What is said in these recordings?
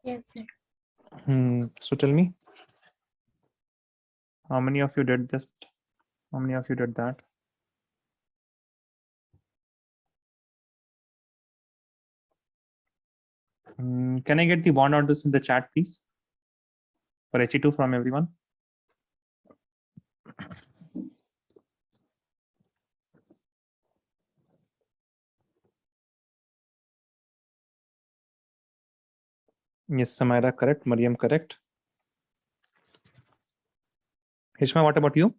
Yes, sir. So tell me, how many of you did this? How many of you did that? Can I get the bond orders in the chat, please? For He2 from everyone. Yes, Samira, correct. Mariam, correct. Hishma, what about you?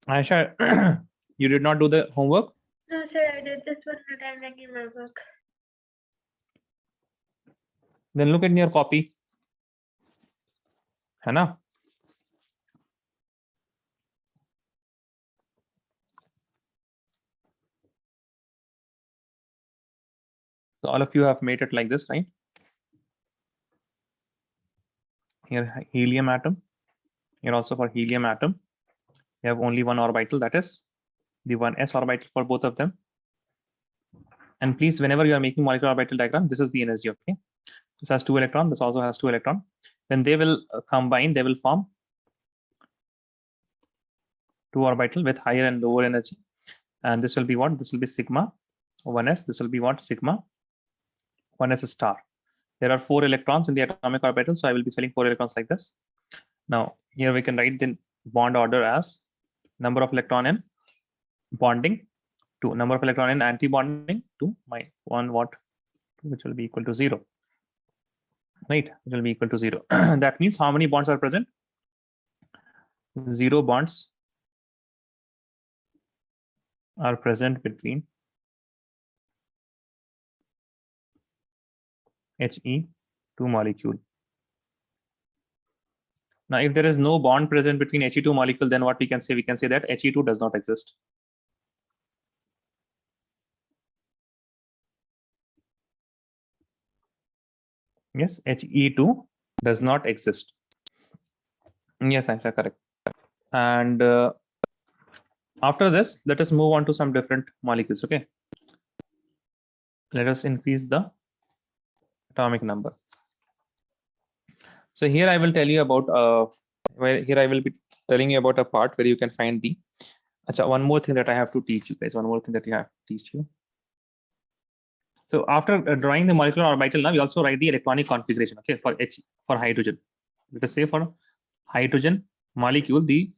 Aisha, you did not do the homework? No, sir, I did this one that I'm making my book. Then look in your copy. है ना? So all of you have made it like this, right? Here, helium atom. Here also for helium atom, you have only one orbital, that is the 1s orbital for both of them. And please, whenever you are making molecular orbital diagram, this is the energy, okay? This has 2 electrons, this also has 2 electrons. When they will combine, they will form 2 orbital with higher and lower energy. And this will be what? This will be sigma 1s. This will be what? Sigma 1s star. There are 4 electrons in the atomic orbital, so I will be filling 4 electrons like this. Now, here we can write the bond order as number of electron in bonding to number of electron in anti-bonding to my 1 watt, which will be equal to 0. Right, it will be equal to 0. That means how many bonds are present? 0 bonds are present between He2 molecule. Now, if there is no bond present between He2 molecule, then what we can say? We can say that He2 does not exist. Yes, He2 does not exist. Yes, Aisha, correct. And after this, let us move on to some different molecules. Okay, let us increase the atomic number. So here I will tell you about here I will be telling you about a part where you can find the one more thing that I have to teach you guys. One more thing that you have to teach you. So after drawing the molecular orbital, now we also write the electronic configuration. Okay, for hydrogen. Let us say for hydrogen molecule, the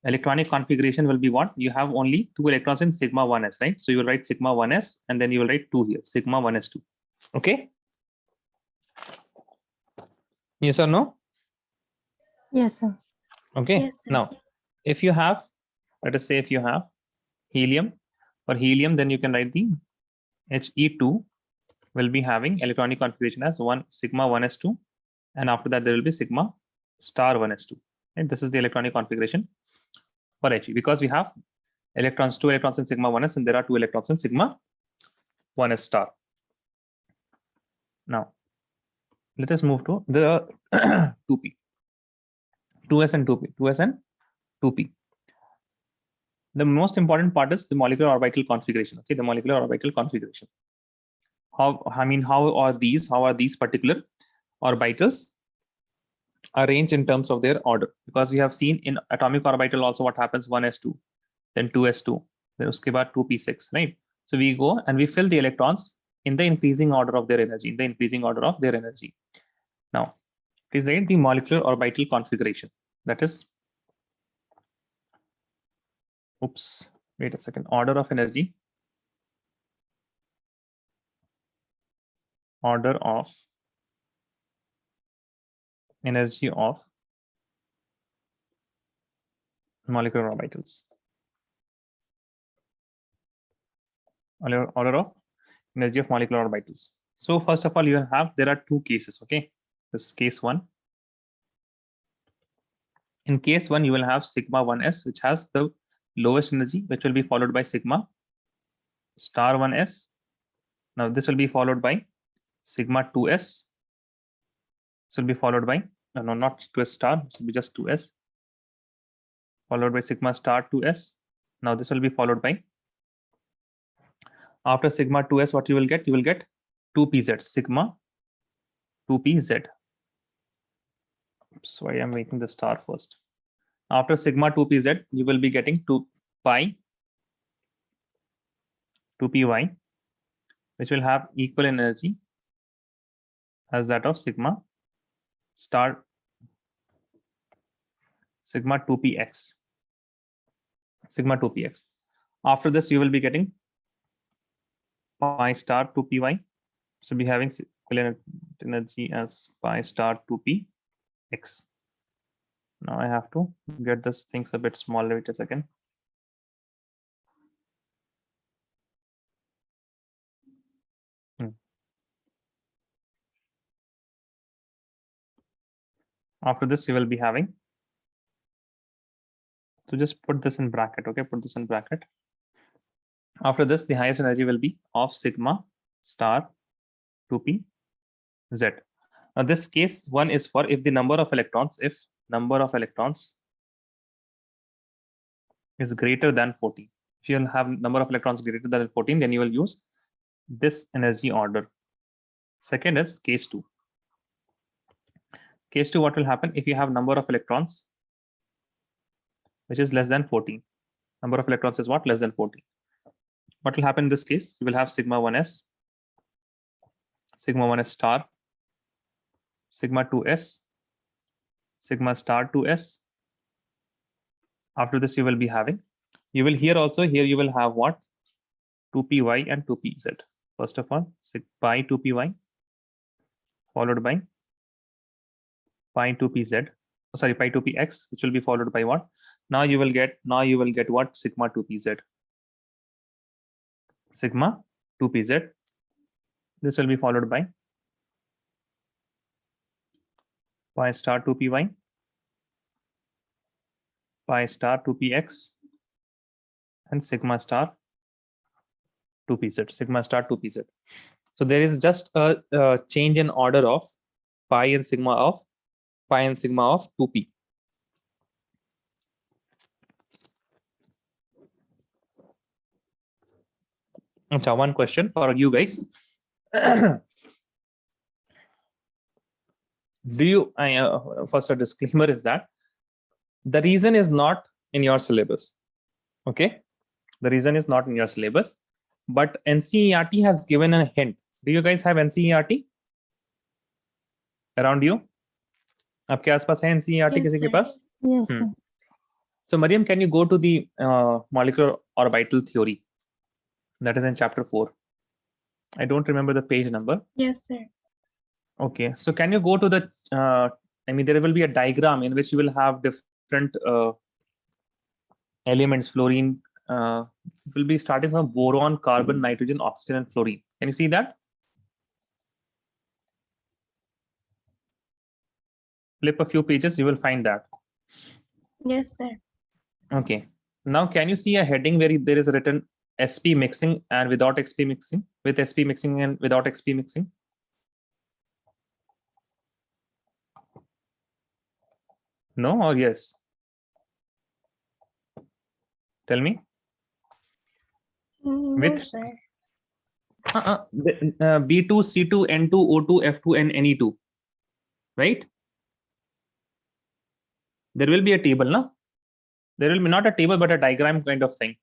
electronic configuration will be what? You have only 2 electrons in sigma 1s, right? So you will write sigma 1s and then you will write 2 here, sigma 1s2. Okay. Yes or no? Yes, sir. Okay. Yes, sir. Now, if you have, let us say if you have helium, for helium, then you can write the He2 will be having electronic configuration as 1 sigma 1s2, and after that there will be sigma star 1s2. And this is the electronic configuration for He, because we have electrons, 2 electrons in sigma 1s, and there are 2 electrons in sigma 1s star. Now, let us move to the 2p, 2s and 2p, 2s and 2p. The most important part is the molecular orbital configuration. Okay, the molecular orbital configuration. How are these particular orbitals arranged in terms of their order? Because we have seen in atomic orbital also what happens: 1s2, then 2s2, then uske baad 2p6, right? So we go and we fill the electrons in the increasing order of their energy, Now, please write the molecular orbital configuration. That is, wait a second, order of energy, order of energy of molecular orbitals. Order of energy of molecular orbitals. So first of all, there are 2 cases. Okay, this is case 1. In case 1, you will have sigma 1s, which has the lowest energy, which will be followed by sigma star 1s. Now this will be followed by sigma 2s. This will be followed by no, not 2s star. This will be just 2s, followed by sigma star 2s. Now this will be followed by, after sigma 2s, what you will get? You will get 2pz, sigma 2pz. Sorry, I'm making the star first. After sigma 2pz, you will be getting 2 pi 2py, which will have equal energy as that of sigma star sigma 2px. Sigma 2px. After this, you will be getting pi star 2py. So be having equal energy as pi star 2px. Now I have to get this things a bit smaller. Wait a second. After this, you will be having. So just put this in bracket. Okay, put this in bracket. After this, the highest energy will be of sigma star 2p z. Now this case one is for if the number of electrons, is greater than 14. If you have number of electrons greater than 14, then you will use this energy order. Second is case 2. Case 2, what will happen if you have number of electrons which is less than 14? Number of electrons is what? Less than 14. What will happen in this case? You will have sigma 1s star, sigma 2s, sigma star 2s. After this, you will be having, you will here also, here you will have what? 2py and 2pz. First of all, pi 2py followed by pi 2pz. Sorry, pi 2px, which will be followed by what? Now you will get what? Sigma 2pz. Sigma 2pz. This will be followed by pi star 2py, pi star 2px, and sigma star 2pz. Sigma star 2pz. So there is just a change in order of pi and sigma of 2p. So one question for you guys. Do you first, a disclaimer is that the reason is not in your syllabus. Okay, the reason is not in your syllabus, but NCERT has given a hint. Do you guys have NCERT around you? आपके आसपास है NCERT? Yes, किसी के sir. Pass? Yes, sir. So Mariam, can you go to the molecular orbital theory that is in chapter 4? I don't remember the page number. Yes, sir. Okay, so can you go to the I mean, there will be a diagram in which you will have different elements. Fluorine will be starting from boron, carbon, nitrogen, oxygen, and fluorine. Can you see that? Flip a few pages, you will find that. Yes, sir. Okay. Now, can you see a heading where there is written SP mixing and without XP mixing, with SP mixing and without XP mixing? No or yes? Tell me. No, With sir. B2, C2, N2, O2, F2, and Ne2, right? There will be a table, no? There will be not a table, but a diagram kind of thing.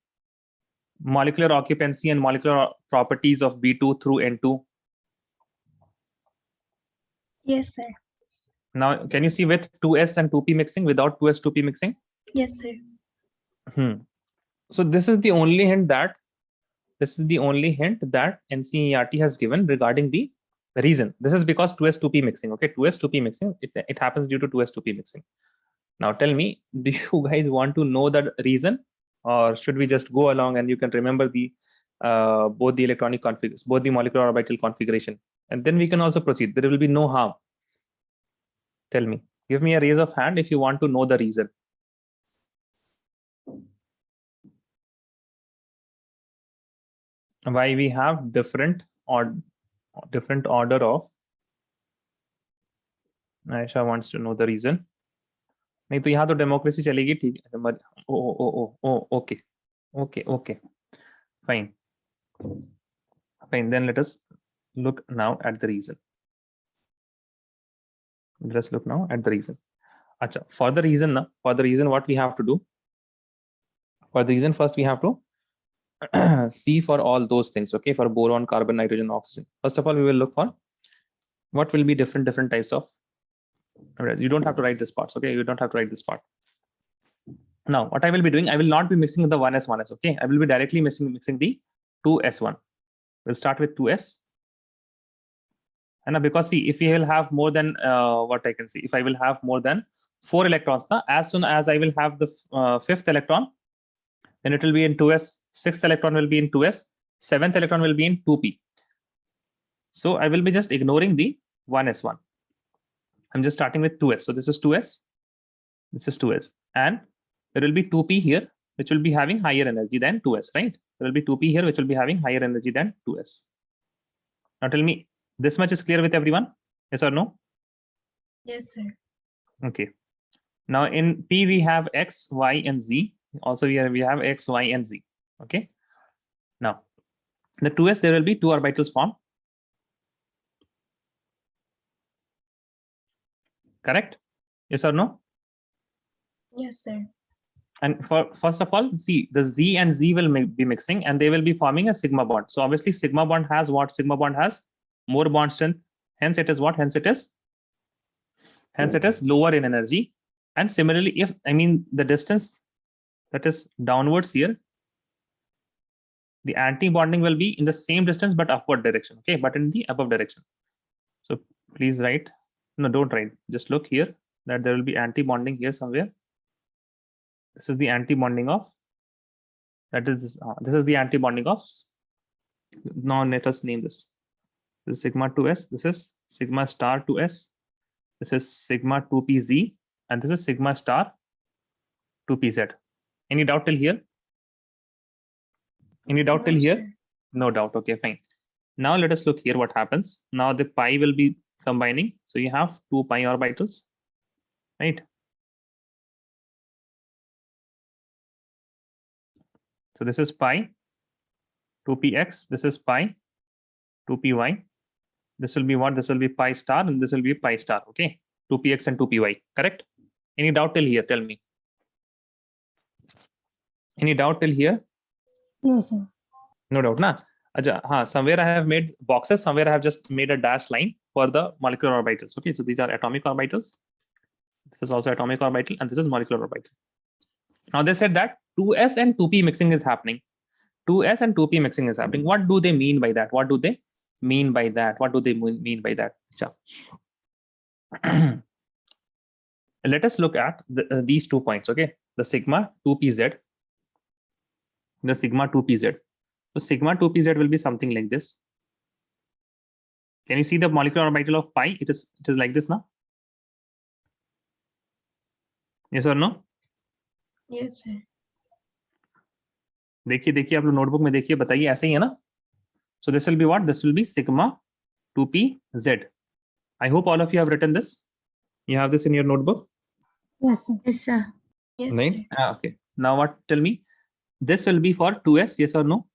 Molecular occupancy and molecular properties of B2 through N2. Yes, sir. Now, can you see with 2s and 2p mixing, without 2s, 2p mixing? Yes, sir. So this is the only hint that NCERT has given regarding the reason. This is because 2s, 2p mixing. Okay, 2s, 2p mixing. It happens due to 2s, 2p mixing. Now tell me, do you guys want to know the reason, or should we just go along and you can remember the both the electronic configurations, both the molecular orbital configuration, and then we can also proceed. There will be no harm. Tell me, give me a raise of hand if you want to know the reason. Why we have different order of. Aisha wants to know the reason. नहीं तो यहाँ तो democracy चलेगी, ठीक है? Okay, fine. Then let us look now at the reason. Let's look now at the reason. Acha, for the reason, what we have to do? For the reason, first we have to see for all those things, okay? For boron, carbon, nitrogen, oxygen. First of all, we will look for what will be different types of. You don't have to write this part, okay? You don't have to write this part. Now, what I will be doing, I will not be mixing the 1s, 1s, okay? I will be directly mixing the 2s1. We'll start with 2s. And because see, if we will have more than what I can see, if I will have more than 4 electrons, as soon as I will have the 5th electron, then it will be in 2s, 6th electron will be in 2s, 7th electron will be in 2p. So I will be just ignoring the 1s1. I'm just starting with 2s. So this is 2s, this is 2s, and there will be 2p here, which will be having higher energy than 2s, right? There will be 2p here, which will be having higher energy than 2s. Now tell me, this much is clear with everyone? Yes or no? Yes, sir. Okay. Now in P we have X, Y, and Z. Also we have X, Y, and Z. Okay. Now the 2s, there will be 2 orbitals formed. Correct? Yes or no? Yes, sir. And first of all, see, the Z and Z will be mixing and they will be forming a sigma bond. So obviously sigma bond has what? Sigma bond has more bond strength. Hence it is what? Hence it is lower in energy. And similarly, if the distance that is downwards here, the anti-bonding will be in the same distance but upward direction, okay, but in the above direction. So please write, no, don't write, just look here that there will be anti-bonding here somewhere. This is the anti-bonding of, this is the anti-bonding of, now let us name this. This is sigma 2s, this is sigma star 2s, this is sigma 2pz, and this is sigma star 2pz. Any doubt till here? Any doubt till No, here? sir. No doubt. Okay, fine. Now let us look here what happens. Now the pi will be combining. So you have 2 pi orbitals, right? So this is pi 2px, this is pi 2py. This will be what? This will be pi star and this will be pi star, okay? 2px and 2py, correct? Any doubt till here? Tell me. Any doubt till here? No, sir. No doubt, na? Aja, somewhere I have made boxes, somewhere I have just made a dashed line for the molecular orbitals. Okay, so these are atomic orbitals. This is also atomic orbital, and this is molecular orbital. Now they said that 2s and 2p mixing is happening. 2s and 2p mixing is happening. What do they mean by that? What do they mean by that? What do they mean by that? Let us look at these 2 points. Okay, the sigma 2pz, the sigma 2pz. So sigma 2pz will be something like this. Can you see the molecular orbital of pi? It is like this now. Yes or no? Yes, sir. देखिए आप लोग notebook में देखिए, बताइए ऐसे ही है ना? So this will be what? This will be sigma 2pz. I hope all of you have written this. You have this in your notebook? Yes, sir. Yes, sir. Yes, Right? sir. Okay. Now what? Tell me. This will be for 2s, yes or no?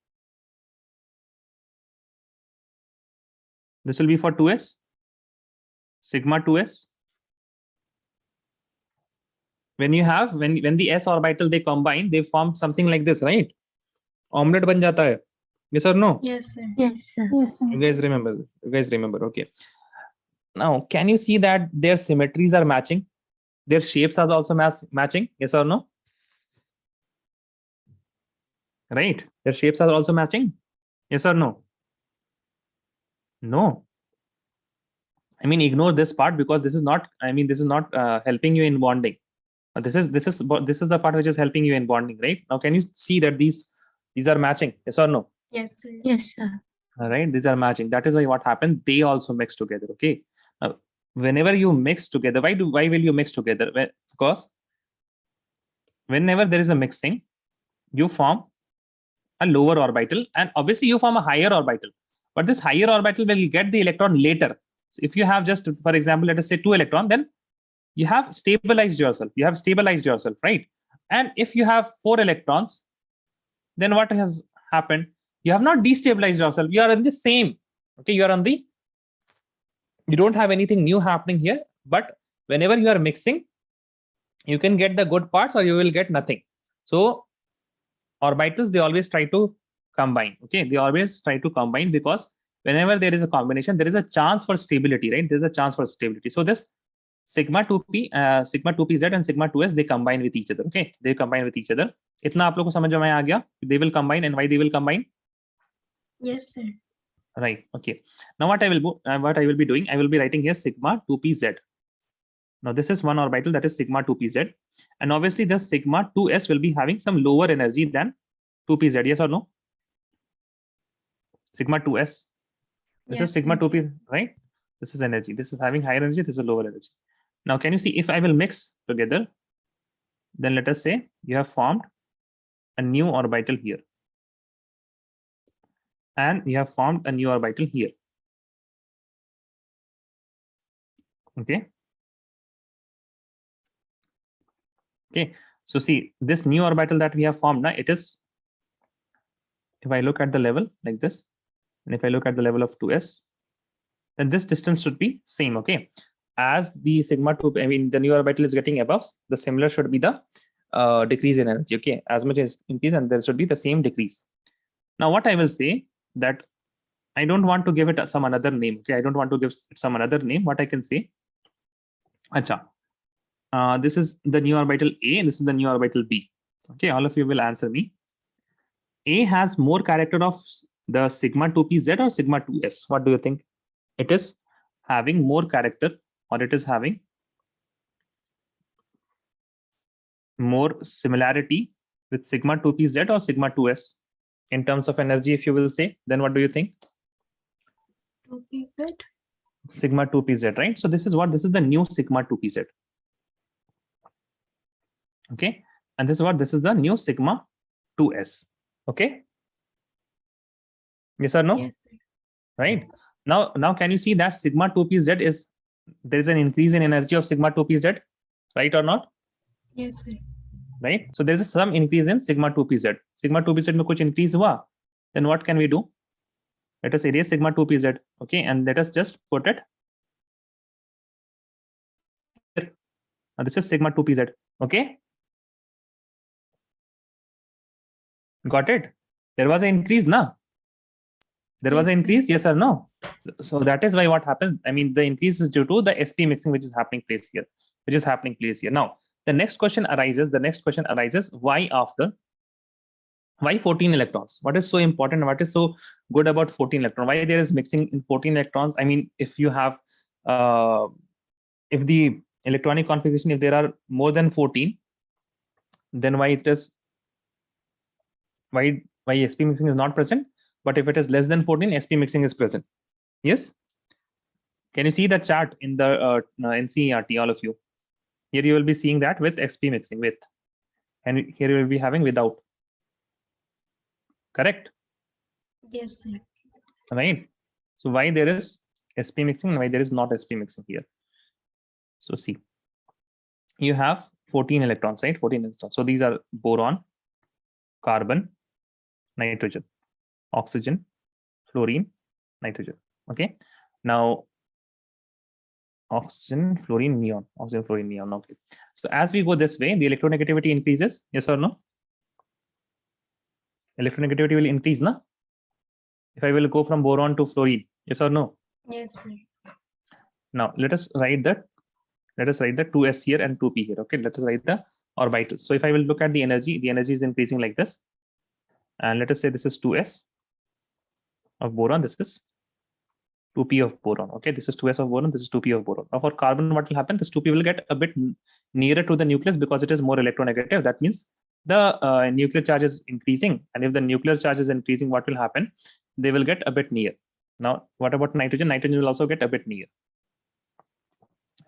This will be for 2s. Sigma 2s. When you have, when the s orbital they combine, they form something like this, right? Omelette ban jata hai. Yes or no? Yes, sir. Yes, sir. Yes, sir. You guys remember. Okay. Now, can you see that their symmetries are matching? Their shapes are also matching. Yes or no? Right. Their shapes are also matching. Yes or no? No. Ignore this part because this is not. This is not helping you in bonding. This is the part which is helping you in bonding, right? Now, can you see that these are matching? Yes or no? Yes, sir. Yes, sir. All right, these are matching. That is why what happened, they also mix together. Okay. Now, whenever you mix together, why will you mix together? Because whenever there is a mixing, you form a lower orbital and obviously you form a higher orbital, but this higher orbital will get the electron later. So if you have just, for example, let us say 2 electron, then you have stabilized yourself. Right? And if you have 4 electrons, then what has happened? You have not destabilized yourself. You are in the same. Okay, you don't have anything new happening here, but whenever you are mixing, you can get the good parts or you will get nothing. So orbitals, they always try to combine. Okay, they always try to combine because whenever there is a combination, there is a chance for stability, right? There's a chance for stability. So this sigma 2p, sigma 2pz and sigma 2s, they combine with each other. Okay, they combine with each other. इतना आप लोगों को समझ में आ गया? They will combine, and why they will combine? Yes, sir. Right. Okay. Now what I will be doing, I will be writing here sigma 2pz. Now this is one orbital, that is sigma 2pz, and obviously the sigma 2s will be having some lower energy than 2pz. Yes or no? Sigma 2s. This Yes, is sigma sir. 2p, right? This is energy. This is having higher energy. This is lower energy. Now, can you see if I will mix together? Then let us say you have formed a new orbital here, and you have formed a new orbital here. Okay. Okay. So see this new orbital that we have formed now. It is, if I look at the level like this, and if I look at the level of 2s, then this distance should be same. Okay. As the sigma 2, I mean the new orbital is getting above, the similar should be the decrease in energy. Okay, as much as increase, and there should be the same decrease. Now what I will say, that I don't want to give it some another name. Okay, I don't want to give it some another name. What I can say, acha, this is the new orbital A, and this is the new orbital B. Okay, all of you will answer me. A has more character of the sigma 2pz or sigma 2s. What do you think? It is having more character, or it is having more similarity with sigma 2pz or sigma 2s in terms of energy, if you will say, then what do you think? 2pz. Sigma 2pz, right? So this is what, this is the new sigma 2pz. Okay, and this is what, this is the new sigma 2s. Okay, yes or no? Yes, sir. Right. Now can you see that sigma 2pz is, there is an increase in energy of sigma 2pz, right or not? Yes, sir. Right, so there is some increase in sigma 2pz. Sigma 2pz में कुछ increase हुआ, then what can we do? Let us erase sigma 2pz. Okay, and let us just put it here. Now this is sigma 2pz. Okay, got it? There was an increase, na? There was Yes, an sir. increase, yes or no? So that is why what happens, I mean the increase is due to the sp mixing which is happening place here, now the next question arises, why after, why 14 electrons? What is so important, what is so good about 14 electrons? Why there is mixing in 14 electrons? I mean, if you have if the electronic configuration, if there are more than 14, then why it is, why sp mixing is not present? But if it is less than 14, sp mixing is present. Yes, can you see the chart in the NCERT, all of you? Here you will be seeing that with sp mixing with, and here you will be having without. Correct? Yes, sir. Right. So why there is sp mixing and why there is not sp mixing here? So see, you have 14 electrons, right? 14 electrons. So these are boron, carbon, nitrogen, oxygen, fluorine, nitrogen. Okay. Now oxygen, fluorine, neon, oxygen, fluorine, neon. Okay. So as we go this way, the electronegativity increases. Yes or no? Electronegativity will increase, na? If I will go from boron to fluorine, yes or no? Yes, sir. Now let us write the 2s here and 2p here. Okay, let us write the orbitals. So if I will look at the energy is increasing like this, and let us say this is 2s of boron, this is 2p of boron. Okay, this is 2s of boron, this is 2p of boron. Now for carbon, what will happen? This 2p will get a bit nearer to the nucleus because it is more electronegative. That means the nuclear charge is increasing, and if the nuclear charge is increasing, what will happen? They will get a bit near. Now what about nitrogen? Nitrogen will also get a bit near,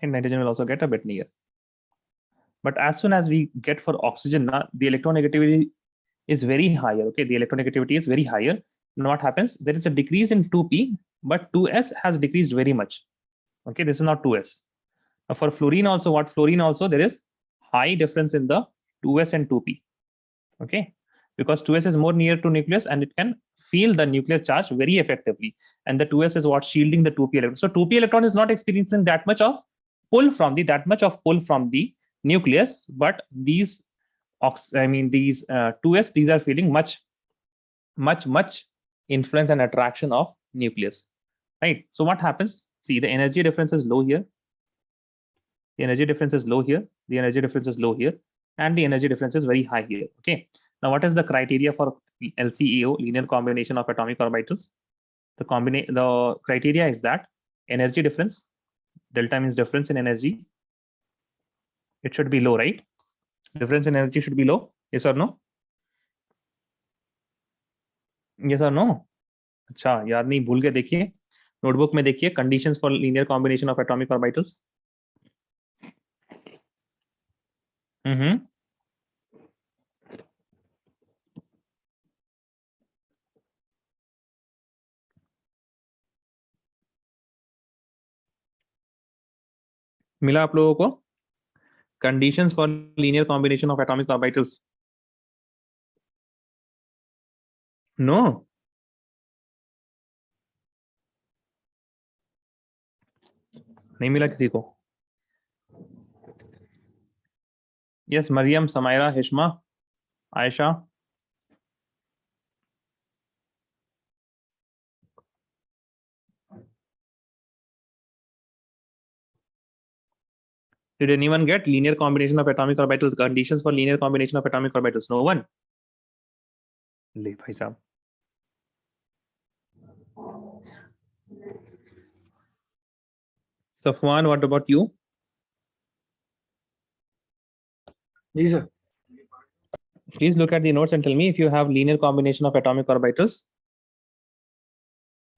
and nitrogen will also get a bit near. But as soon as we get for oxygen, the electronegativity is very higher. Okay, the electronegativity is very higher. Now what happens? There is a decrease in 2p, but 2s has decreased very much. Okay, this is not 2s. Now for fluorine also, there is high difference in the 2s and 2p. Okay, because 2s is more near to nucleus and it can feel the nuclear charge very effectively, and the 2s is what shielding the 2p electron. So 2p electron is not experiencing that much of pull from the nucleus, but these these 2s, these are feeling much influence and attraction of nucleus, right? So what happens? See, the energy difference is low here, the energy difference is low here, the energy difference is low here, and the energy difference is very high here. Okay, now what is the criteria for LCEO, linear combination of atomic orbitals? The criteria is that energy difference, delta means difference in energy, it should be low, right? Difference in energy should be low, yes or no? Yes or no? अच्छा, याद नहीं, भूल के देखिए, notebook में देखिए, conditions for linear combination of atomic orbitals. मिला आप लोगों को? Conditions for linear combination of atomic orbitals. No. नहीं मिला किसी को? Yes, Mariam, Samaira, Hishma, Aisha. Did anyone get linear combination of atomic orbitals? Conditions for linear combination of atomic orbitals? No one. ले भाई साहब. Safwan, what about you? जी sir. Please look at the notes and tell me if you have linear combination of atomic orbitals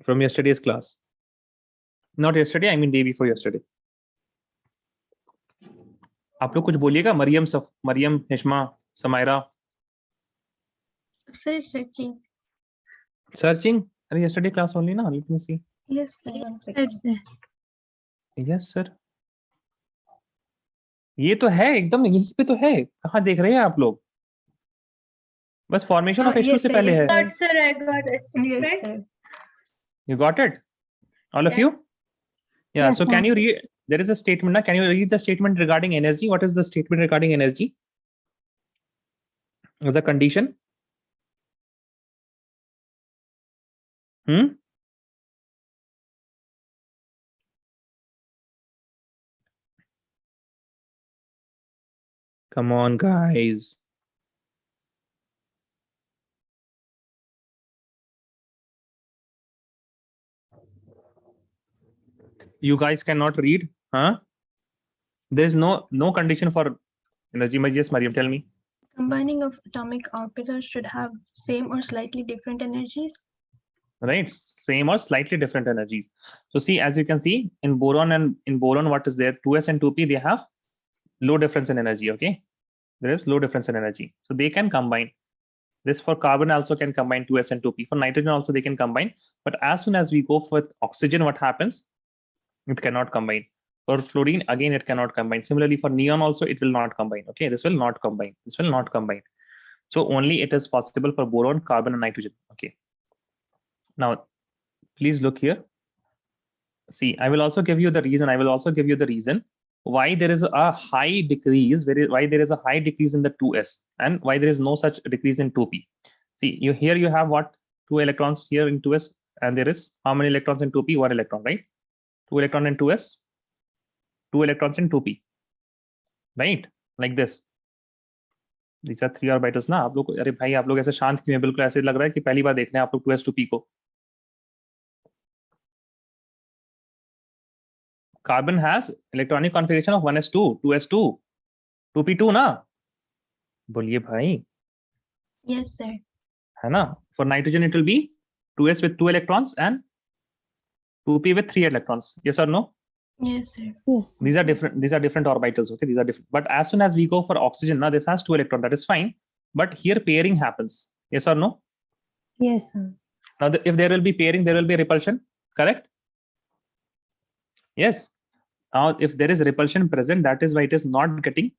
from yesterday's class. Not yesterday, I mean day before yesterday. आप लोग कुछ बोलिएगा. Maryam, हिश्मा, Samaira. Sir, searching. Searching? अरे yesterday class only ना. Let me see. Yes, sir. It's there. Yes sir. ये तो है एकदम, यहीं पे तो है. कहाँ देख रहे हैं आप लोग? बस formation of H2 yes, से sir, पहले yes, है. sir. But sir, I got it. Yes, Right? sir. You got it? All of Yeah. you? Yeah. Yes, So can sir. you read? There is a statement. Now, can you read the statement regarding energy? What is the statement regarding energy? The condition. Come on, guys. You guys cannot read, huh? There is no condition for energy. Yes, Mariam, tell me. Combining of atomic orbitals should have same or slightly different energies. Right, same or slightly different energies. So see, as you can see, in boron, what is there? 2s and 2p, they have low difference in energy. Okay, there is low difference in energy, so they can combine. This for carbon also can combine 2s and 2p. For nitrogen also they can combine, but as soon as we go with oxygen, what happens? It cannot combine. For fluorine, again, it cannot combine. Similarly, for neon also, it will not combine. Okay, this will not combine. This will not combine. So only it is possible for boron, carbon, and nitrogen. Okay. Now, please look here. See, I will also give you the reason. Why there is a high decrease, why there is a high decrease in the 2s, and why there is no such decrease in 2p. See, here you have what? 2 electrons here in 2s, and there is how many electrons in 2p? 1 electron, right? 2 electron in 2s, 2 electrons in 2p, right? Like this. These are 3 orbitals ना. आप लोग, अरे भाई आप लोग ऐसे शांत क्यों हैं? बिल्कुल ऐसे लग रहा है कि पहली बार देख रहे हैं आप लोग 2s 2p को. Carbon has electronic configuration of 1s2, 2s2, 2p2 ना. बोलिए भाई. Yes, sir. है ना? For nitrogen it will be 2s with 2 electrons and 2p with 3 electrons. Yes or no? Yes, sir. Yes. These are different orbitals. Okay, these are different. But as soon as we go for oxygen, now this has 2 electrons. That is fine. But here pairing happens. Yes or no? Yes, sir. Now, if there will be pairing, there will be repulsion. Correct? Yes. Now, if there is repulsion present, that is why it is not getting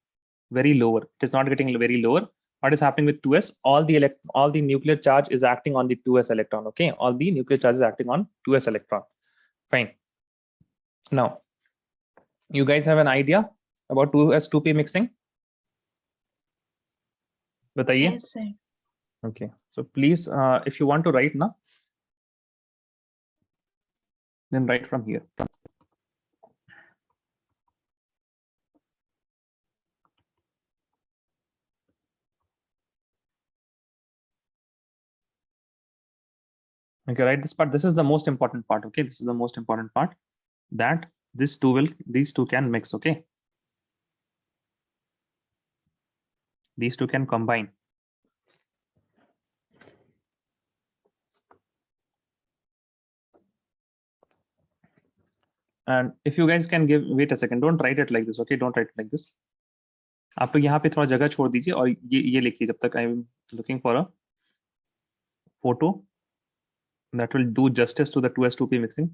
very lower. It is not getting very lower. what is happening with 2s? All the nuclear charge is acting on the 2s electron. Okay, all the nuclear charge is acting on 2s electron. Fine. Now, you guys have an idea about 2s 2p mixing? Bataiye. Yes, sir. Okay, so please, if you want to write now, then write from here. Okay, write this part. This is the most important part. Okay, this is the most important part, that these two can mix. Okay, these two can combine. And if you guys can give, wait a second, don't write it like this. Okay, don't write it like this. आप लोग यहाँ पे थोड़ा जगह छोड़ दीजिए और ये लिखिए जब तक I am looking for a photo that will do justice to the 2s 2p mixing.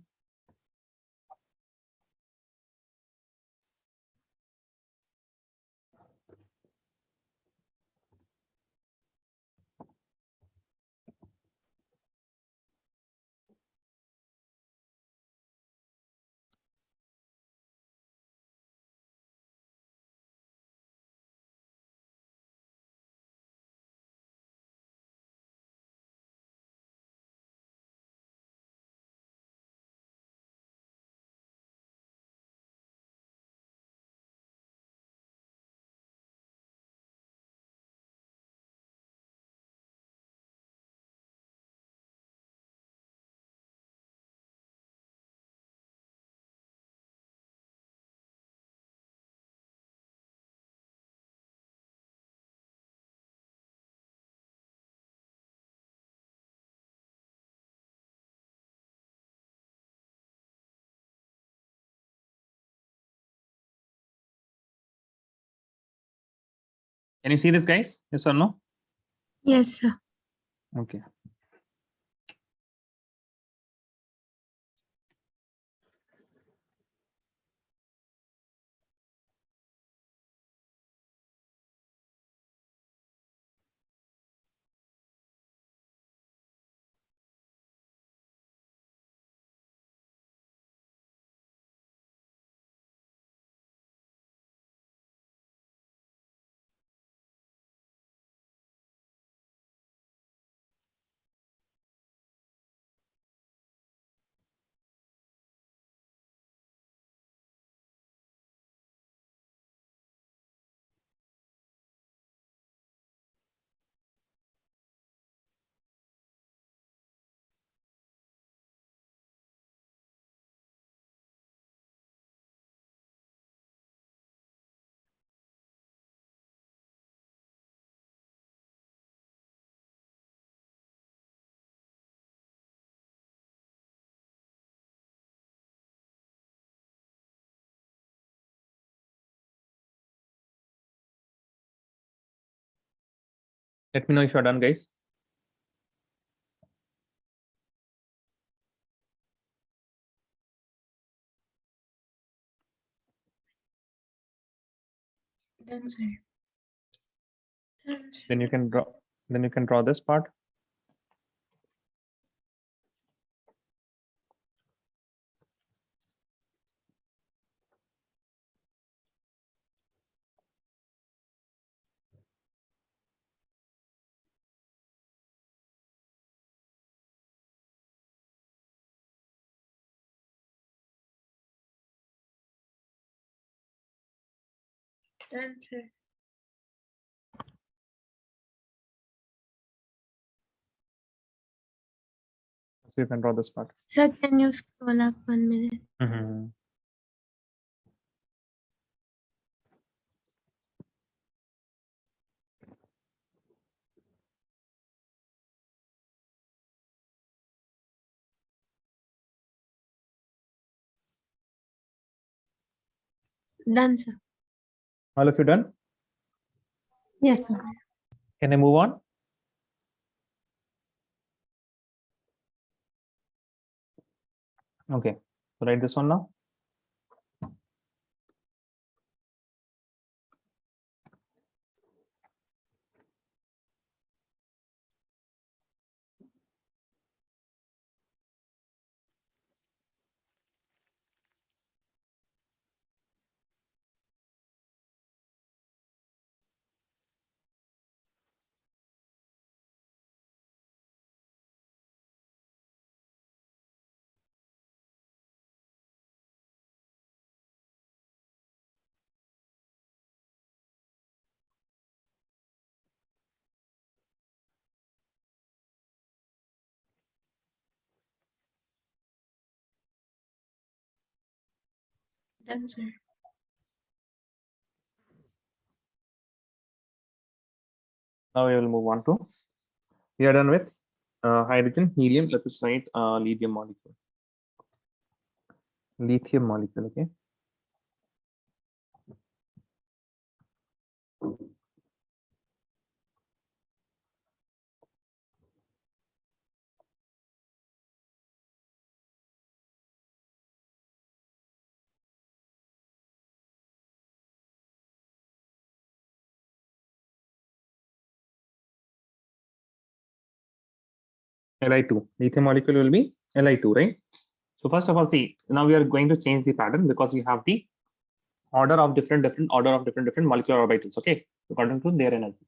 Can you see this, guys? Yes or no? Yes, sir. Okay. Let me know if you're done, guys. Done, sir. Then you can draw. Then you can draw this part. Done, sir. So you can draw this part. Sir, can you scroll up 1 minute? Mhm. Done, sir. All of you done? Yes, sir. Can I move on? Okay. So write this one now. Done, sir. Now we will move on to, we are done with hydrogen, helium. Let us write lithium molecule. Lithium molecule, okay. Li2, lithium molecule will be Li2, right? So first of all, see, now we are going to change the pattern because we have the order of different molecular orbitals, okay, according to their energy.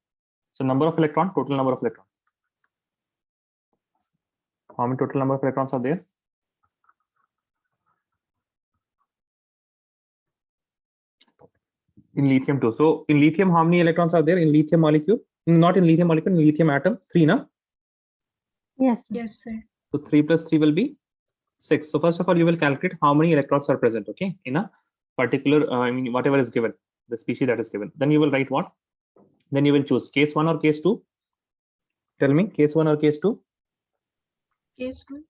So number of electron, total number of electrons. How many total number of electrons are there? In lithium too. So in lithium, how many electrons are there in lithium molecule? Not in lithium molecule, in lithium atom, 3, na? Yes, sir. Yes, sir. So 3 plus 3 will be 6. So first of all, you will calculate how many electrons are present, okay, in a particular, I mean, whatever is given, the species that is given. Then you will write what? Then you will choose case 1 or case 2. Tell me, case 1 or case 2? Case 1.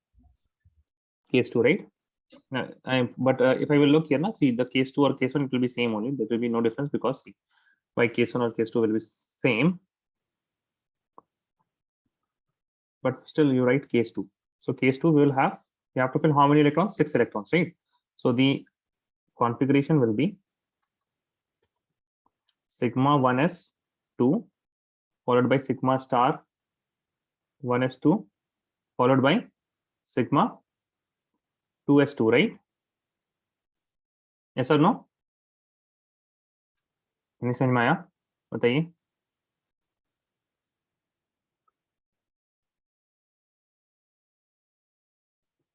Case 2, right? But if I will look here, now see the case 2 or case 1, it will be same only. There will be no difference because see, why case 1 or case 2 will be same. But still you write case 2. So case 2 we will have, you have to fill how many electrons? 6 electrons, right? So the configuration will be sigma 1s2 followed by sigma star 1s2 followed by sigma 2s2, right? Yes or no? नहीं समझ में आया? बताइए.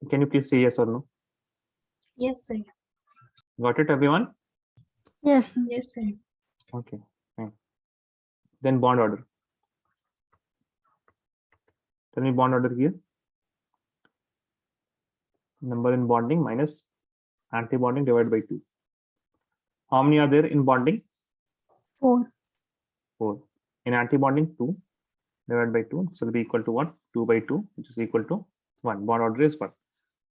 Can you please say yes or no? Yes, sir. Got it, everyone? Yes, sir. Yes, sir. Okay, fine. Then bond order. Tell me bond order here. Number in bonding minus anti-bonding divided by 2. How many are there in bonding? 4. 4. In anti-bonding, 2 divided by 2. So will be equal to what? 2 by 2, which is equal to 1. Bond order is 1.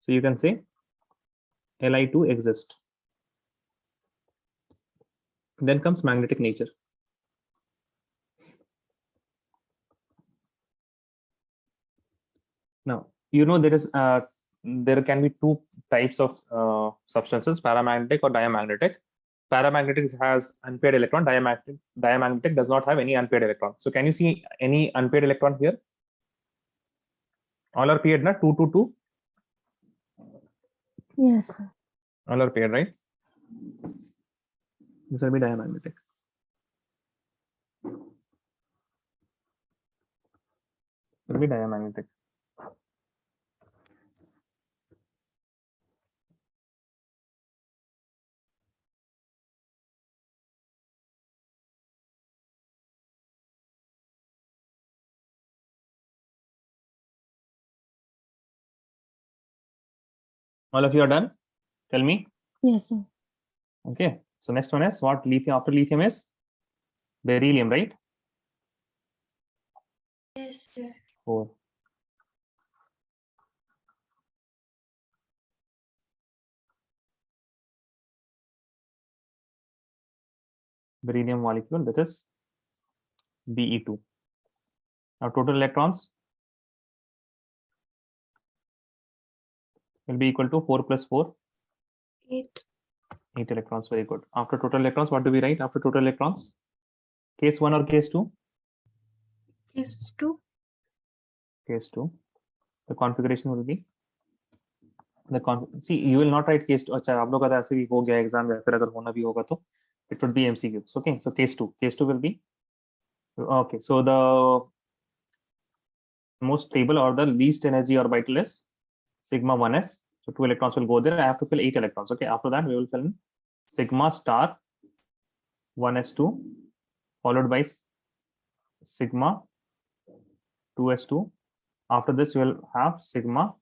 So you can say Li2 exists. Then comes magnetic nature. Now, you know there can be two types of substances, paramagnetic or diamagnetic. Paramagnetic has unpaired electron, diamagnetic does not have any unpaired electron. So can you see any unpaired electron here? All are paired, na? 2, 2, 2. Yes, sir. All are paired, right? This will be diamagnetic. Will be diamagnetic. All of you are done? Tell me. Yes, sir. Okay. So next one is what? Lithium. After lithium is beryllium, right? Yes, sir. 4. Beryllium molecule, that is Be2. Now total electrons will be equal to 4 plus 4, 8. 8 electrons. Very good. After total electrons, what do we write after total electrons? Case 1 or case 2? Case 2. Case 2. The configuration will be see, you will not write case 2. अच्छा, आप लोग का ऐसे भी हो गया exam या फिर अगर होना भी होगा तो it would be MCQs. Okay, so case 2. Case 2 will be okay. So the most stable or the least energy orbital is sigma 1s. So 2 electrons will go there. I have to fill 8 electrons. Okay, after that we will fill in sigma star 1s2 followed by sigma 2s2. After this, you will have sigma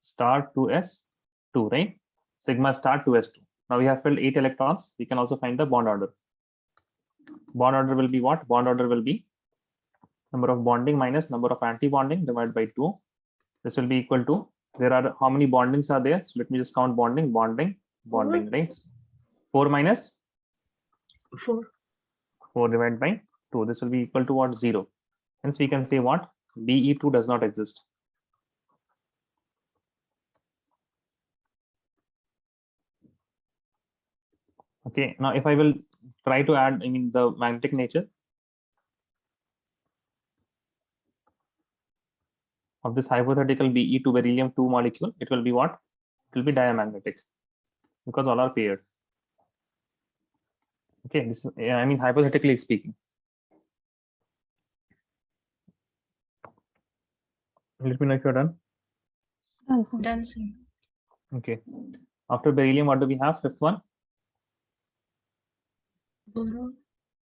star 2s2, right? Sigma star 2s2. Now we have filled 8 electrons. We can also find the bond order. Bond order will be what? Bond order will be number of bonding minus number of anti-bonding divided by 2. This will be equal to, there are how many bondings are there? So let me just count bonding, right? 4 minus 4. 4 divided by 2. This will be equal to what? 0. Hence we can say what? Be2 does not exist. Okay, now if I will try to add, the magnetic nature of this hypothetical Be2 beryllium-2 molecule, it will be what? It will be diamagnetic because all are paired. Okay, this is, hypothetically speaking. Let me know if you're done. Done, sir. Done, sir. Okay. After beryllium, what do we have? Fifth one? Boron.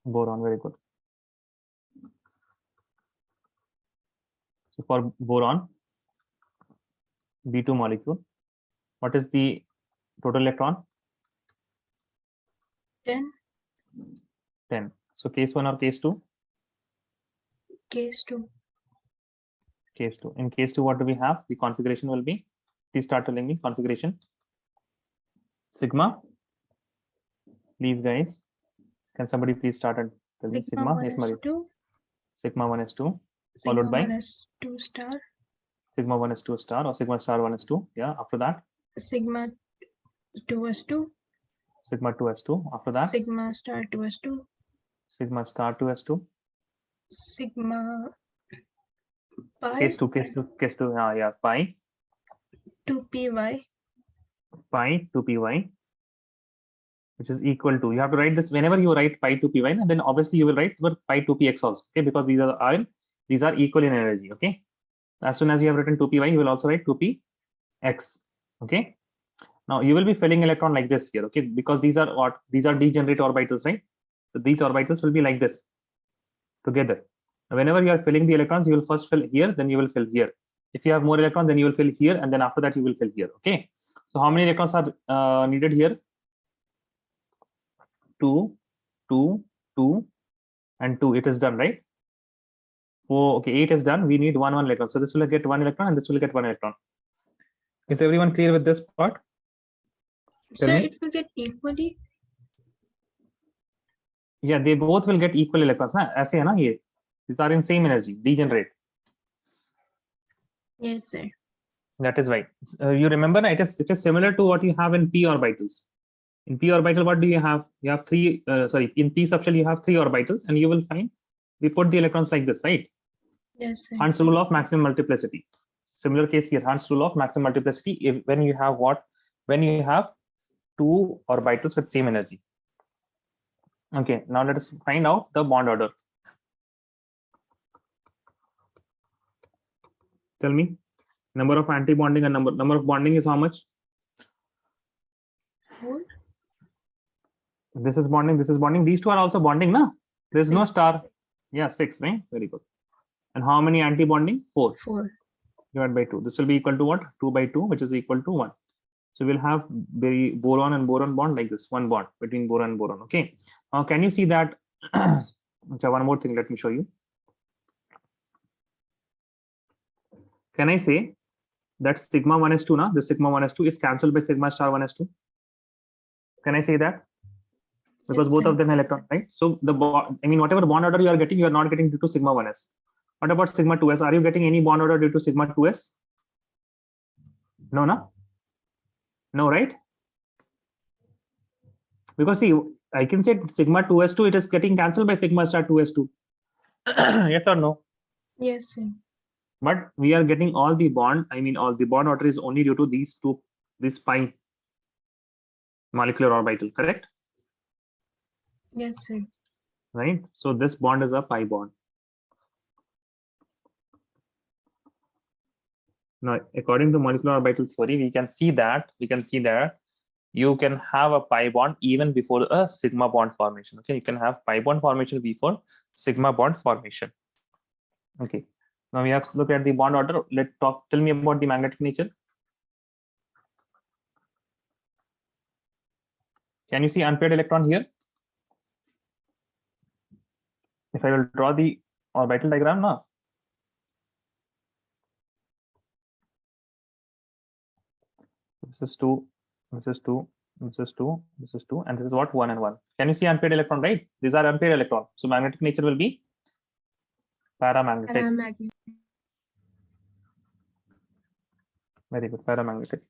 Boron, very good. So for boron, B2 molecule, what is the total electron? 10. 10. So case 1 or case 2? Case 2. Case 2. In case 2, what do we have? The configuration will be, please start telling me configuration. Sigma. Please, guys. Can somebody please start and tell me Sigma 1 Yes, is Marie. 2. Sigma 1 is 2. Sigma Followed by? 1 is 2 star. Sigma 1 is 2 star or sigma star 1 is 2. Yeah. After that, Sigma 2 is 2. sigma 2 is 2. After that, Sigma star 2 is 2. sigma star 2 is 2. Sigma pi Case 2, case 2, case 2. Yeah. Pi 2py. 2py, which is equal to, you have to write this whenever you write pi 2py, and then obviously you will write pi 2px also. Okay, because these are equal in energy. Okay, as soon as you have written 2py, you will also write 2px. Okay, now you will be filling electron like this here. Okay, because these are what? These are degenerate orbitals, right? So these orbitals will be like this together. Whenever you are filling the electrons, you will first fill here, then you will fill here. If you have more electrons, then you will fill here, and then after that you will fill here. Okay, so how many electrons are needed here? 2, 2, 2, and 2. It is done, right? Oh, okay, 8 is done. We need one electron. So this will get 1 electron, and this will get 1 electron. Is everyone clear with this part? Tell So me. it will get equally. Yeah, they both will get equal electrons. Na? ऐसे है ना ये? These are in same energy, degenerate. Yes, sir. That is why. You remember, it is similar to what you have in p orbitals. In p orbital, what do you have? You have three. In p subshell, you have 3 orbitals, and you will find we put the electrons like this, right? Yes, sir. Hund's rule of maximum multiplicity. Similar case here, Hund's rule of maximum multiplicity. When you have what? When you have 2 orbitals with same energy. Okay, now let us find out the bond order. Tell me, number of anti-bonding and number of bonding is how much? 4. This is bonding, this is bonding. These two are also bonding, na? There's no 6. star. Yeah, 6, right? Very good. And how many anti-bonding? 4. 4. Divided by 2. This will be equal to what? 2 by 2, which is equal to 1. So we'll have boron and boron bond like this, one bond between boron and boron. Okay. Now, can you see that? Okay, one more thing, let me show you. Can I say that sigma 1s2 now? The sigma 1s2 is cancelled by sigma star 1s2. Can I say that? Because Yes, both sir. of them electron, right? So the whatever bond order you are getting, you are not getting due to sigma 1s. What about sigma 2s? Are you getting any bond order due to sigma 2s? No, no. No, right? Because see, I can say sigma 2s2, it is getting cancelled by sigma star 2s2. Yes or no? Yes, sir. But we are getting all the bond, all the bond order is only due to these two, this pi molecular orbital, correct? Yes, sir. Right? So this bond is a pi bond. Now, according to molecular orbital theory, we can see that you can have a pi bond even before a sigma bond formation. Okay, you can have pi bond formation before sigma bond formation. Okay, now we have to look at the bond order. Tell me about the magnetic nature. Can you see unpaired electron here? If I will draw the orbital diagram now. This is 2, this is 2, this is 2, this is 2, and this is what? 1 and 1. Can you see unpaired electron, right? These are unpaired electron. So magnetic nature will be paramagnetic. Paramagnetic. Very good, paramagnetic.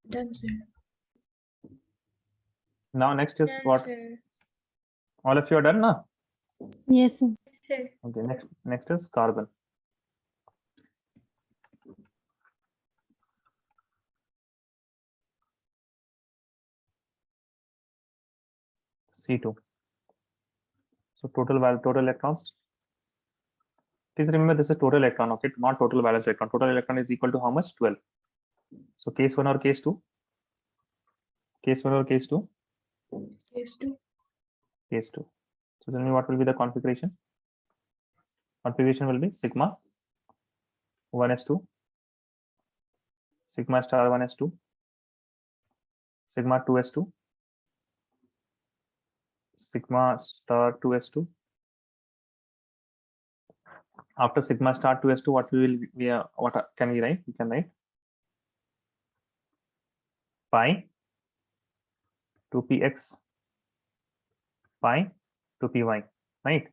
Done, sir. Now next is Done, what? sir. All of you are done now? Yes, sir. Sir. Okay, next is carbon. C2. So total electrons. Please remember this is total electron, okay, not total valence electron. Total electron is equal to how much? 12. So case 1 or case 2? Case 1 or case 2? Case 2. Case 2. So tell me what will be the configuration? Configuration will be sigma 1s2, sigma star 1s2, sigma 2s2, sigma star 2s2. After sigma star 2s2, what can we write? We can write pi 2px pi 2py, right?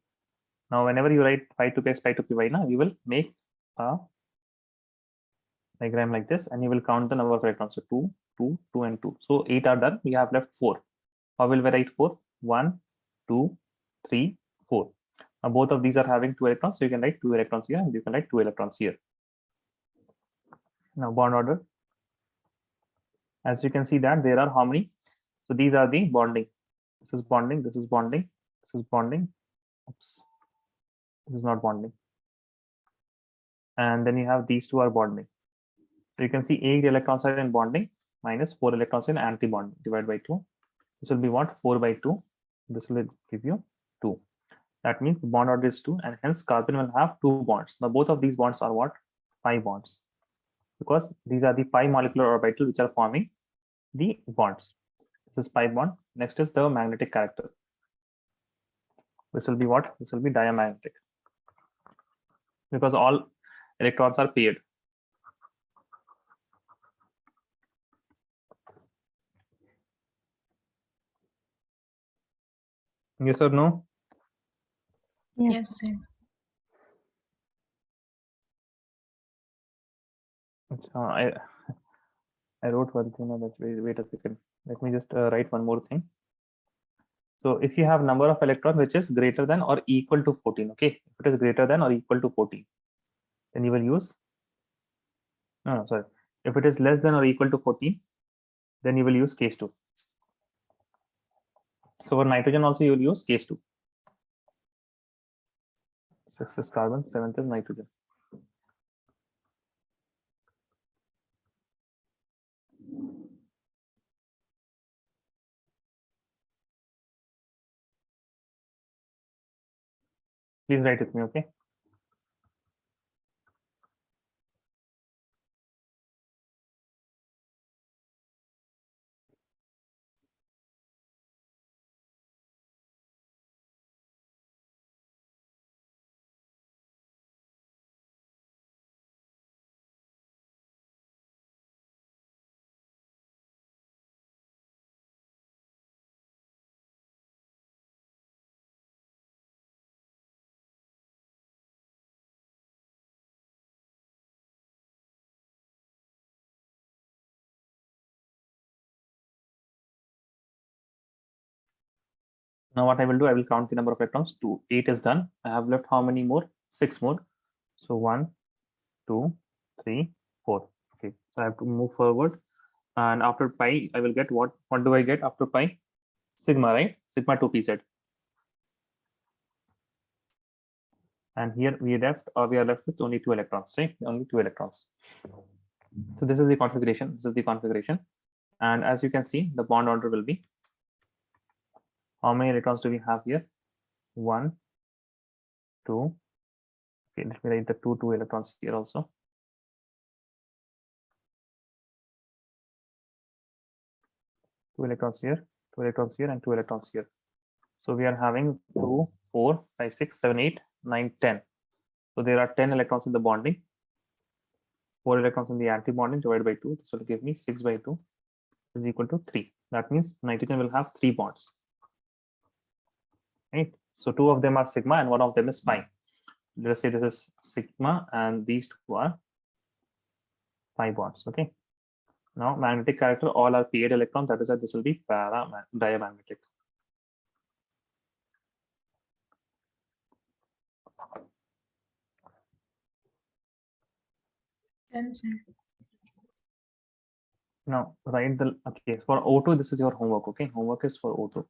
Now whenever you write pi 2px pi 2py, now you will make a diagram like this and you will count the number of electrons. So 2, 2, 2 and 2. So 8 are done. We have left 4. How will we write 4? 1, 2, 3, 4. Now both of these are having 2 electrons. So you can write 2 electrons here and you can write 2 electrons here. Now bond order. As you can see that there are how many? So these are the bonding. This is bonding, this is bonding, this is bonding. Oops. This is not bonding. And then you have these two are bonding. So you can see 8 electrons are in bonding minus 4 electrons in anti-bonding divided by 2. This will be what? 4 by 2. This will give you 2. That means the bond order is 2 and hence carbon will have 2 bonds. Now both of these bonds are what? Pi bonds. Because these are the pi molecular orbital which are forming the bonds. This is pi bond. Next is the magnetic character. This will be what? This will be diamagnetic. Because all electrons are paired. Yes or no? Yes. Yes, sir. I wrote one thing. Wait a second. Let me just write one more thing. So if you have number of electrons which is greater than or equal to 14, okay, if it is greater than or equal to 14, then you will use, no, sorry, if it is less than or equal to 14, then you will use case 2. So for nitrogen also you will use case 2. 6 is carbon, 7th is nitrogen. Please write with me, okay? Now what I will do, I will count the number of electrons. 2, 8 is done. I have left how many more? 6 more. So 1, 2, 3, 4. Okay, so I have to move forward. And after pi, I will get what? What do I get after pi? Sigma, right? Sigma 2pz. And here we are left with only 2 electrons, right? Only 2 electrons. So this is the configuration. This is the configuration. And as you can see, the bond order will be, how many electrons do we have here? 1, 2. Okay, let me write the 2 electrons here also. 2 electrons here, 2 electrons here, and 2 electrons here. So we are having 2, 4, 5, 6, 7, 8, 9, 10. So there are 10 electrons in the bonding, 4 electrons in the anti-bonding divided by 2. This will give me 6 by 2 is equal to 3. That means nitrogen will have 3 bonds. Right? So 2 of them are sigma and 1 of them is pi. Let us say this is sigma and these 2 are pi bonds. Okay. Now magnetic character, all are p8 electrons. That is why this will be diamagnetic. Done, sir. Now write the, okay, for O2 this is your homework. Okay, homework is for O2.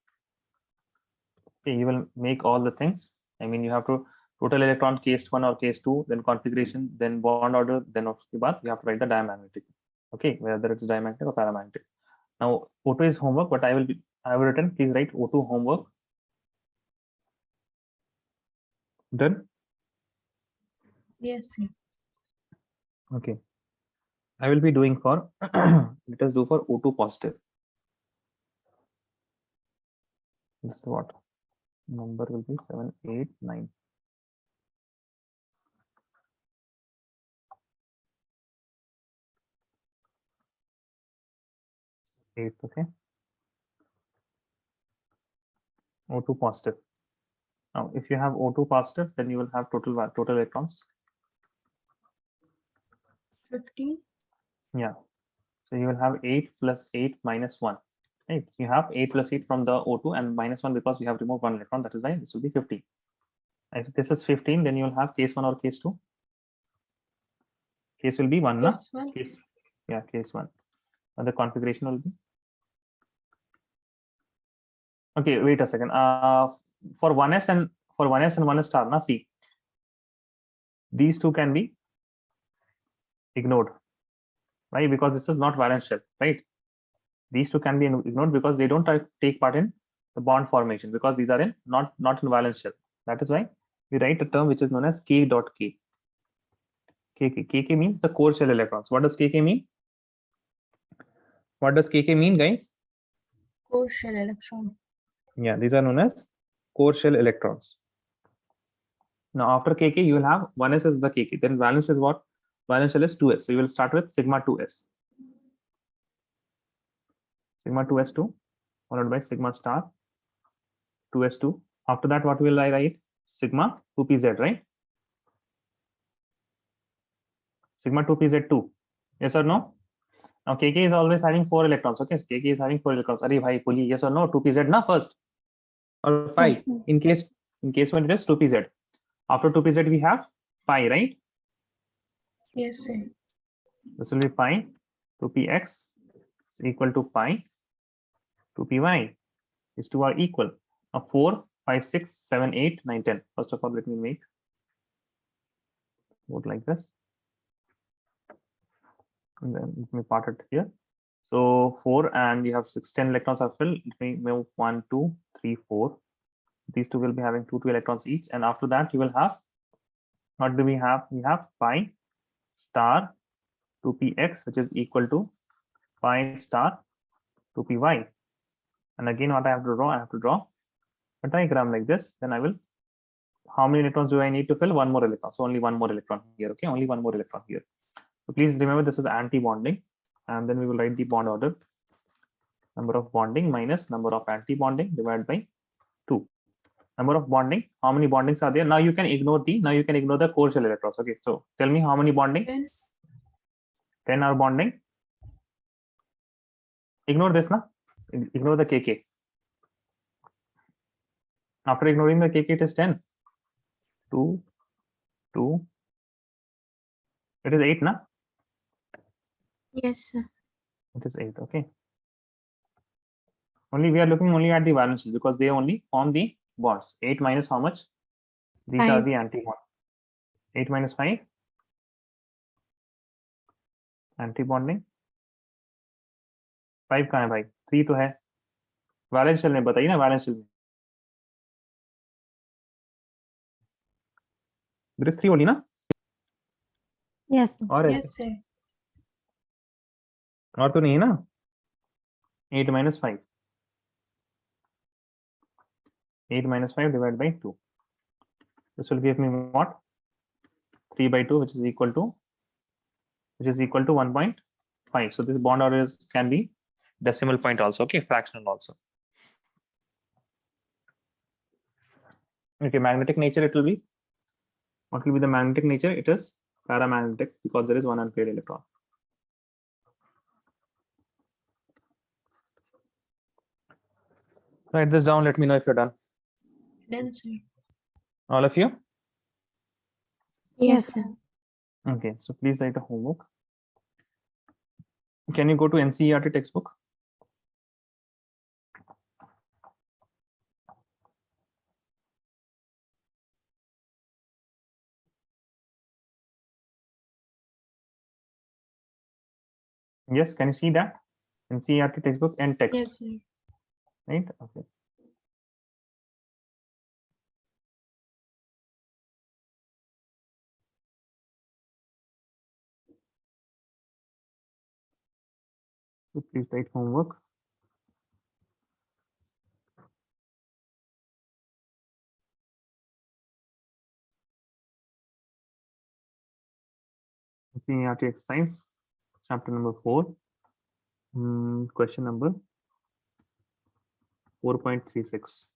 Okay, you will make all the things. I mean, you have to total electron case 1 or case 2, then configuration, then bond order, then of the bath you have to write the diamagnetic. Okay, whether it's diamagnetic or paramagnetic. Now O2 is homework, but I have written, please write O2 homework. Done. Yes, sir. Okay, I will be doing for let us do for O2 positive. This is what number will be 7, 8, 9. Eighth, okay. O2 positive. Now, if you have O2 positive, then you will have total electrons. 15. Yeah. So you will have 8 plus 8 minus 1. Right. You have 8 plus 8 from the O2 and minus 1 because we have removed 1 electron. That is why this will be 15. If this is 15, then you will have case 1 or case 2. Case will be 1, Case na? 1. Case, yeah, case 1. And the configuration will be. Okay, wait a second. For 1s and 1s star, na, see, these two can be ignored. Right? Because this is not valence shell, right? These two can be ignored because they don't take part in the bond formation because these are in not in valence shell. That is why we write a term which is known as K dot K. KK means the core shell electrons. What does KK mean? What does KK mean, guys? Core shell electron. Yeah, these are known as core shell electrons. Now after KK, you will have 1s is the KK. Then valence is what? Valence shell is 2s. So you will start with sigma 2s. Sigma 2s2 followed by sigma star 2s2. After that, what will I write? Sigma 2pz, right? Sigma 2pz2. Yes or no? Now KK is always having 4 electrons. Okay, KK is having 4 electrons. Arey bhai, puli, yes or no? 2pz na first or 5. Yes, sir. In case when it is 2pz. After 2pz we have pi, right? Yes, sir. This will be pi 2px is equal to pi 2py. These two are equal. Now 4, 5, 6, 7, 8, 9, 10. First of all, let me make vote like this. And then let me part it here. So 4 and you have 6, 10 electrons are filled. Let me move 1, 2, 3, 4. These two will be having 2 electrons each. And after that, you will have, what do we have? We have pi star 2px, which is equal to pi star 2py. And again, what I have to draw? I have to draw a diagram like this. Then I will, how many electrons do I need to fill? 1 more electron. So only 1 more electron here. Okay, only 1 more electron here. So please remember this is anti-bonding. And then we will write the bond order. Number of bonding minus number of anti-bonding divided by 2. Number of bonding, how many bondings are there? Now you can ignore the core shell electrons. Okay, so tell me how many bonding? 10. 10 are bonding. Ignore this, na? Ignore the KK. After ignoring the KK, it is 10. 2, 2. It is 8, na? Yes, sir. It is 8, okay. Only we are looking only at the valence shell because they only form the bonds. 8 minus how much? These are 5. the anti-bond. 8 minus 5. Anti-bonding. 5 कहाँ है भाई? 3 तो है. Valence shell में बताइए ना, valence shell में. There is 3 only ना? Yes, sir. और है? Yes, sir. और तो नहीं है ना? 8 minus 5. 8 minus 5 divided by 2. This will give me what? 3 by 2, which is equal to 1.5. So this bond order can be decimal point also, okay, fractional also. Okay, magnetic nature it will be. What will be the magnetic nature? It is paramagnetic because there is one unpaired electron. Write this down. Let me know if you're done. Done, sir. All of you? Yes, sir. Okay, so please write a homework. Can you go to NCERT textbook? Yes, can you see that? NCERT textbook and text, Yes, sir. right? Okay. So please write homework. NCERT exercise, chapter number 4. Question number 4.36.